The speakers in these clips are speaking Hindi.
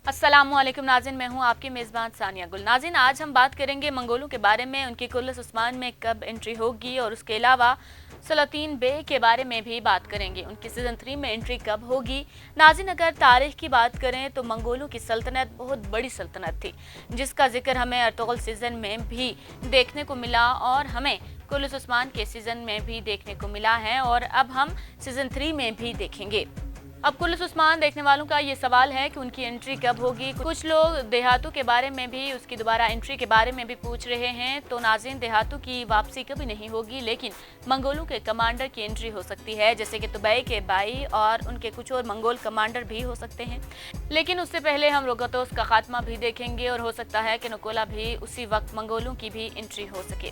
अस्सलामुअलैकुम नाज़िन, मैं हूं आपकी मेज़बान सानिया गुल। नाज़िन, आज हम बात करेंगे मंगोलों के बारे में, उनकी कुल्लस उस्मान में कब एंट्री होगी और उसके अलावा सलातीन बे के बारे में भी बात करेंगे, उनकी सीज़न 3 में एंट्री कब होगी। नाज़िन, अगर तारीख की बात करें तो मंगोलों की सल्तनत बहुत बड़ी सल्तनत थी, जिसका जिक्र हमें अर्तुगरुल सीज़न में भी देखने को मिला और हमें कुल्लस उस्मान के सीज़न में भी देखने को मिला है और अब हम सीज़न 3 में भी देखेंगे। अब कुल्लस उस्मान देखने वालों का ये सवाल है कि उनकी एंट्री कब होगी। कुछ लोग देहातों के बारे में भी, उसकी दोबारा एंट्री के बारे में भी पूछ रहे हैं। तो नाज़रीन, देहातों की वापसी कभी नहीं होगी, लेकिन मंगोलों के कमांडर की एंट्री हो सकती है, जैसे कि तुबई के बाई और उनके कुछ और मंगोल कमांडर भी हो सकते हैं। लेकिन उससे पहले हम रोगतोस का खात्मा भी देखेंगे और हो सकता है कि नकोला भी उसी वक्त मंगोलों की भी एंट्री हो सके।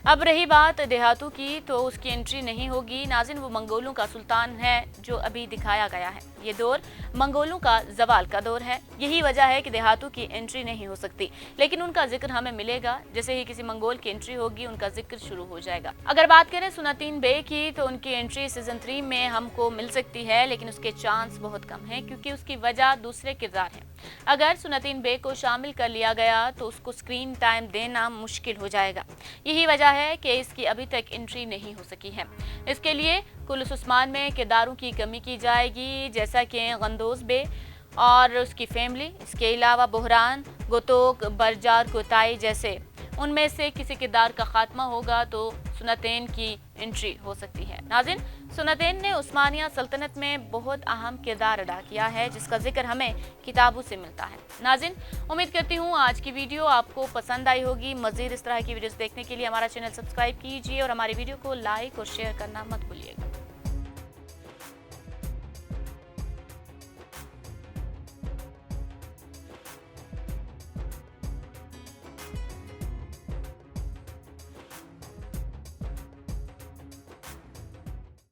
अब रही बात देहातों की, तो उसकी एंट्री नहीं होगी। नाज़िन, वो मंगोलों का सुल्तान है जो अभी दिखाया गया है। ये दौर मंगोलों का जवाल का दौर है। यही वजह है कि देहातों की एंट्री नहीं हो सकती, लेकिन उनका जिक्र हमें मिलेगा। जैसे ही किसी मंगोल की एंट्री होगी, उनका जिक्र शुरू हो जाएगा। अगर बात करें सुनातीन बे की, तो उनकी एंट्री सीजन 3 में हमको मिल सकती है, लेकिन उसके चांस बहुत कम है, क्योंकि उसकी वजह दूसरे किरदार हैं। अगर सुनातीन बे को शामिल कर लिया गया तो उसको स्क्रीन टाइम देना मुश्किल हो जाएगा। यही वजह है कि इसकी अभी तक एंट्री नहीं हो सकी है। इसके लिए कुल्लस उस्मान में किरदारों की कमी की जाएगी, जैसा कि गंदोज बे और उसकी फैमिली, इसके अलावा बुहरान, गोतोक, बरजार, कोताई जैसे उनमें से किसी किरदार का खात्मा होगा तो सुनतैन की एंट्री हो सकती है। नाज़िन, सुनतैन ने उस्मानिया सल्तनत में बहुत अहम किरदार अदा किया है, जिसका जिक्र हमें किताबों से मिलता है। नाज़िन, उम्मीद करती हूँ आज की वीडियो आपको पसंद आई होगी। मज़ीद इस तरह की वीडियोस देखने के लिए हमारा चैनल सब्सक्राइब कीजिए और हमारी वीडियो को लाइक और शेयर करना मत भूलिएगा।